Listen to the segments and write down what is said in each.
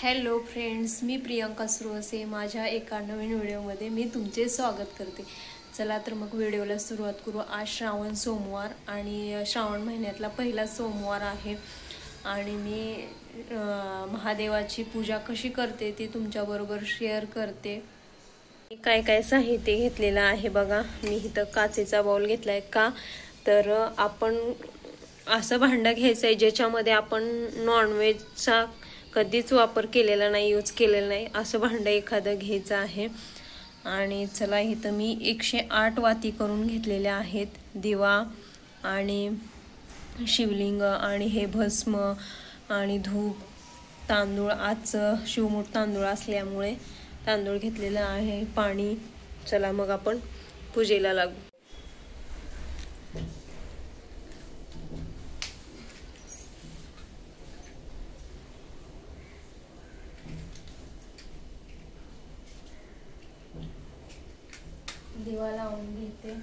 Hello friends, मी प्रियंका सुरवसे. माझ्या एका नवीन व्हिडिओमध्ये मी तुमचे स्वागत करते. चला तर मग व्हिडिओला सुरुवात करू. आज श्रावण सोमवार आणि श्रावण महिन्यातला पहिला सोमवार आहे आणि मी महादेवाची पूजा कशी करते ती तुमच्याबरोबर शेअर करते. काय काय साहित्य घेतलेलं आहे बघा. मी इथं काचेचा बाउल घेतलाय. का तर आपण असं भांडं घ्यायचं आहे ज्याच्यामध्ये आपण नॉनव्हेजचा कधीच वापर केलेला नाही, यूज केलेला नाही, असं भांडं एखादं घ्यायचं आहे. आणि चला इथं मी 108 वाती करून घेतलेल्या आहेत. दिवा आणि शिवलिंग आणि हे भस्म आणि धूप, तांदूळ, आजचं शिवमूठ तांदूळ असल्यामुळे तांदूळ घेतलेलं आहे, पाणी. चला मग आपण पूजेला लागू. दिवा लावून घेते.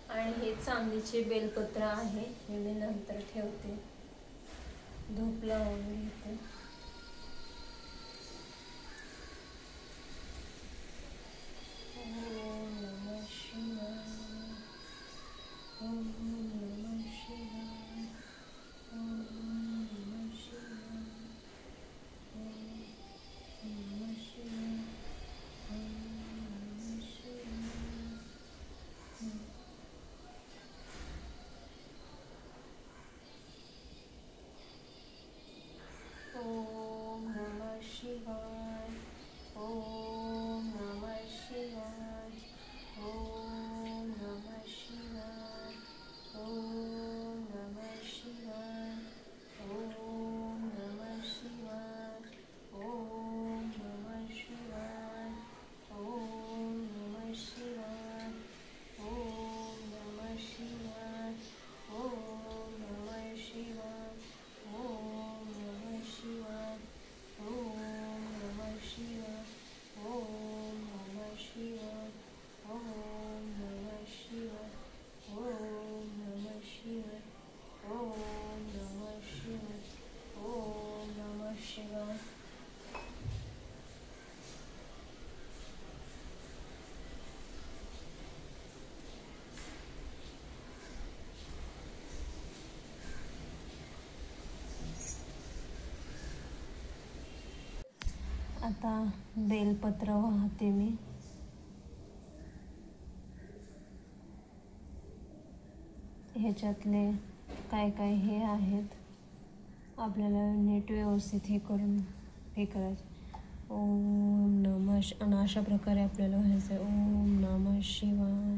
आणि हे चांदीचे बेलपत्र आहे, हे मी नंतर ठेवते. धूप लावून घेते. ओम नमः शिवाय. ओम नमः शिवाय. ओम नमः शिवाय. ओम नमः शिवाय. ओम नमः शिवाय. ओम नमः शिवाय. ओम नमः शिवाय. ओम नमः शिवाय. ओम नमः शिवाय. ओम नमः शिवाय. ओम नमः शिवाय. ओम नमः शिवाय. ओम नमः शिवाय. ओम नमः शिवाय. ओम नमः शिवाय. ओम नमः शिवाय. आता बेलपत्र वाहते मी. ह्याच्यातले काय काय हे आहेत, आपल्याला नीट व्यवस्थित हे करायचं. ओम नमः आणि अशा प्रकारे आपल्याला व्हायचं. ओम नमः शिवाय.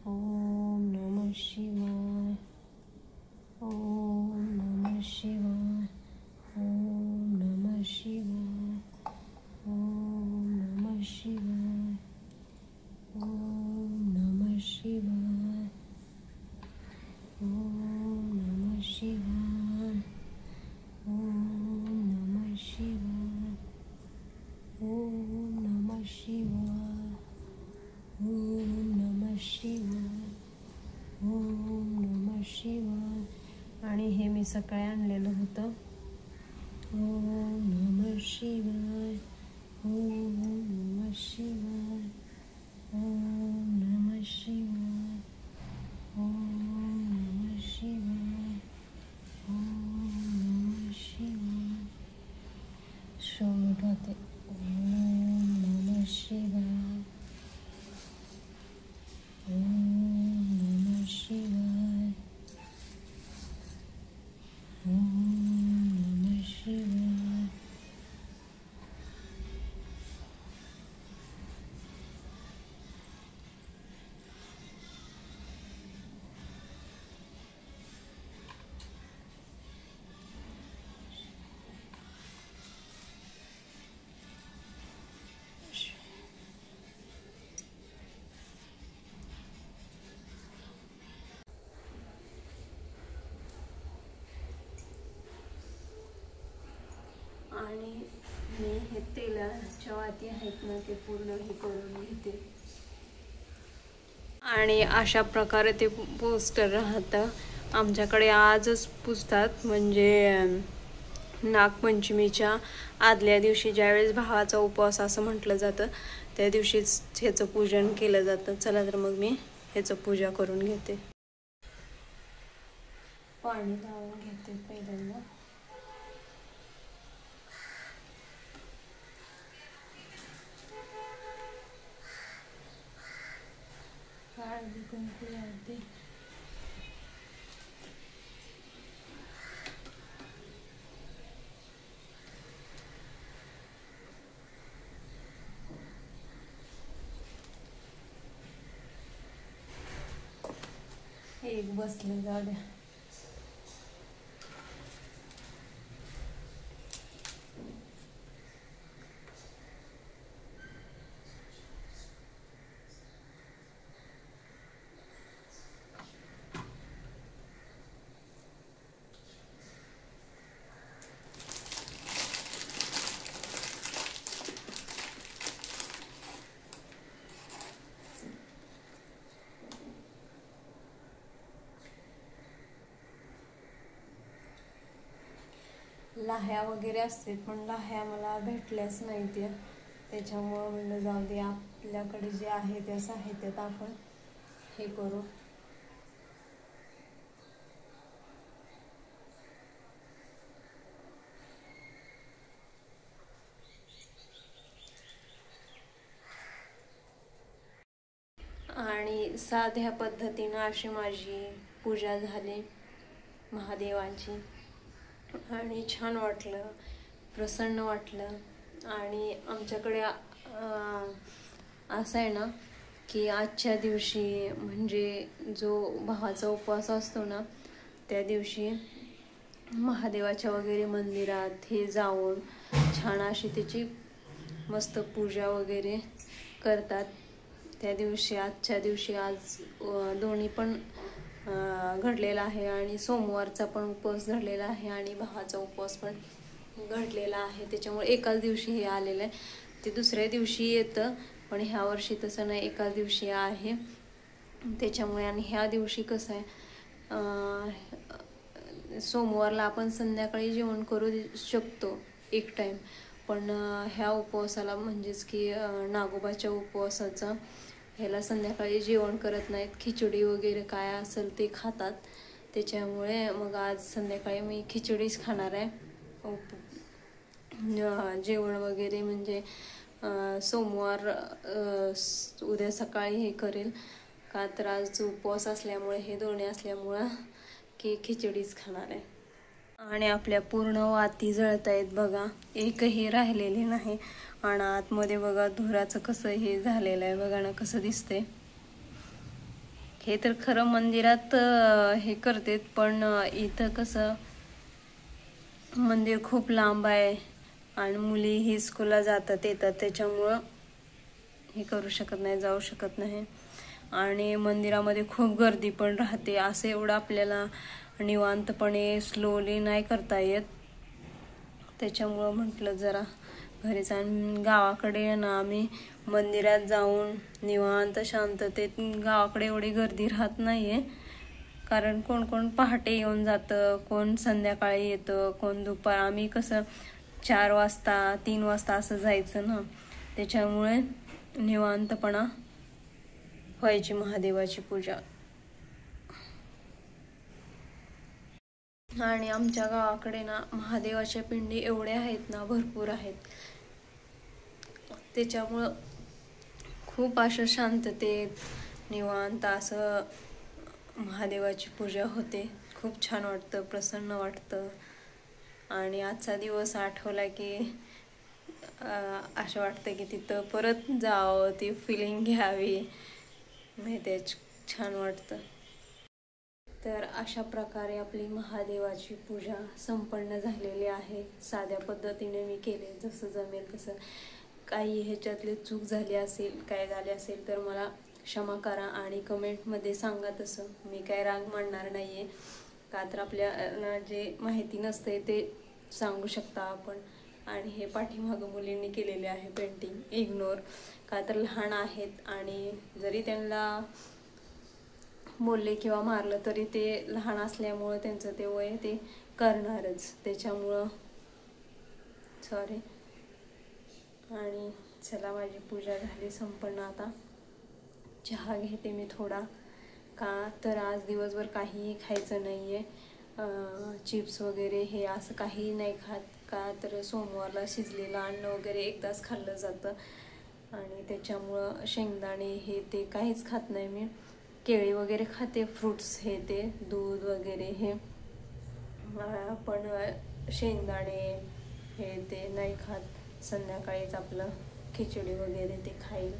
ओम नमः शिवाय. ओम नमः शिवाय. ओम नमः शिवाय. ओम नमः शिवाय. ओम नमः शिवाय. ओम नमः शिवाय. ओम नमः शिवाय. ओम नमः शिवाय. ओम नमः शिवाय. ओम नमः शिवाय. आणि हे मी सकाळी आणलेलं होतं. ओम नमः शिवाय. ओम नमः शिवाय. ओम नमः शिवाय. ओम नमः शिवाय. ओम नमः शिवाय. श्रवण होते. ओम नमः शिवाय. ओम नमः शिवाय. ओम नमः शिवाय. आहेत तेलाच्या वाती आहेत ना ते पूर्ण हे करून घेते. आणि अशा प्रकारे ते पोस्टर राहतं. आमच्याकडे आजच पुजतात, म्हणजे नागपंचमीच्या आदल्या दिवशी ज्यावेळेस भावाचा उपवास असं म्हटलं जातं त्या दिवशीच ह्याचं पूजन केलं जातं. चला तर मग मी ह्याचं पूजा करून घेते. पाणी लावून घेते पहिल्यांदा. हळदी कुंकू लावते. एक बसले, जाऊ द्या. लाह्या वगैरे असते पण लाह्या मला भेटल्याच नाही त्या, त्याच्यामुळं म्हणलं जाऊ दे, आपल्याकडे जे आहे त्या साहित्यात आपण हे करू. आणि साध्या पद्धतीनं अशी माझी पूजा झाली महादेवांची आणि छान वाटलं, प्रसन्न वाटलं. आणि आमच्याकडे असं आहे ना की आजच्या दिवशी म्हणजे जो भावाचा उपवास असतो ना त्या दिवशी महादेवाच्या वगैरे मंदिरात हे जाऊन छान अशी त्याची मस्त पूजा वगैरे करतात. त्या दिवशी आजच्या दिवशी आज दोन्ही पण घडलेला आहे आणि सोमवारचा पण उपवास घडलेला आहे आणि भावाचा उपवास पण घडलेला आहे. त्याच्यामुळे एकाच दिवशी हे आलेलं आहे. ते दुसऱ्या दिवशी येतं पण ह्या वर्षी तसं नाही, एकाच दिवशी आहे त्याच्यामुळे. आणि ह्या दिवशी कसं आहे, सोमवारला आपण संध्याकाळी जेवण करू शकतो एक टाईम, पण ह्या उपवासाला म्हणजेच की नागोबाच्या उपवासाचा ह्याला संध्याकाळी जेवण करत नाहीत, खिचडी वगैरे काय असेल ते खातात. त्याच्यामुळे मग आज संध्याकाळी मी खिचडीच खाणार आहे. जेवण वगैरे म्हणजे सोमवार उद्या सकाळी हे करेल का तर आज उपवास असल्यामुळे हे दोन्ही असल्यामुळं की खिचडीच खाणार आहे. आणि आपल्या पूर्ण वाती जळत आहेत बघा, एकही राहिलेली नाही. आणि आतमध्ये बघा धुराचं कसं हे झालेलं आहे बघा ना, कसं दिसतंय. हे तर खरं मंदिरात हे करतात पण इथं कसं मंदिर खूप लांब आहे आणि मुली ही स्कूलला जातात येतात त्याच्यामुळं हे करू शकत नाही, जाऊ शकत नाही. आणि मंदिरामध्ये खूप गर्दी पण राहते, असं एवढं आपल्याला निवांतपणे स्लोली नाही करता येत. त्याच्यामुळं म्हटलं जरा घरी जाऊन, गावाकडे ना आम्ही मंदिरात जाऊन निवांत शांततेत, गावाकडे एवढी गर्दी राहत नाहीये कारण कोण कोण पहाटे येऊन जातं, कोण संध्याकाळी येतं, कोण दुपार. आम्ही कसं 4 वाजता 3 वाजता असं जायचं ना, त्याच्यामुळे निवांतपणा व्हायची महादेवाची पूजा. आणि आमच्या गावाकडे ना महादेवाच्या पिंडी एवढ्या आहेत ना, भरपूर आहेत. त्याच्यामुळं खूप असं शांततेत निवांत असं महादेवाची पूजा होते. खूप छान वाटतं, प्रसन्न वाटतं. आणि आजचा दिवस आठवला की असं वाटतं की तिथं परत जावं, ती फिलिंग घ्यावी, माहिती आहे, छान वाटतं. तर अशा प्रकारे आपली महादेवाची पूजा संपन्न झालेली आहे. साध्या पद्धतीने मी केले, जसं जमेल तसं. काही ह्याच्यातली चूक झाली असेल, काय झाले असेल तर मला क्षमा करा आणि कमेंटमध्ये सांगा. तसं मी काय राग मांडणार नाही आहे का तर आपल्याला जे माहिती नसते ते सांगू शकता आपण. आणि हे पाठीमागं मुलींनी केलेले आहे पेंटिंग इग्नोर, का तर लहान आहेत आणि जरी त्यांना बोलले किंवा मारलं तरी ते लहान असल्यामुळं त्यांचं ते वय ते करणारच, त्याच्यामुळं सॉरी. आणि चला माझी पूजा झाली संपन्न, आता चहा घेते मी थोडा, का तर आज दिवसभर काहीही खायचं नाही आहे, चिप्स वगैरे हे असं काही नाही खात, का तर सोमवारला शिजलेलं अन्न वगैरे एकदाच खाल्लं जातं आणि त्याच्यामुळं शेंगदाणे हे ते काहीच खात नाही मी. केळी वगैरे खाते, फ्रूट्स हे ते, दूध वगैरे हे, पण शेंगदाणे हे ते नाही खात. संध्याकाळीच आपलं खिचडी वगैरे ते खाईल.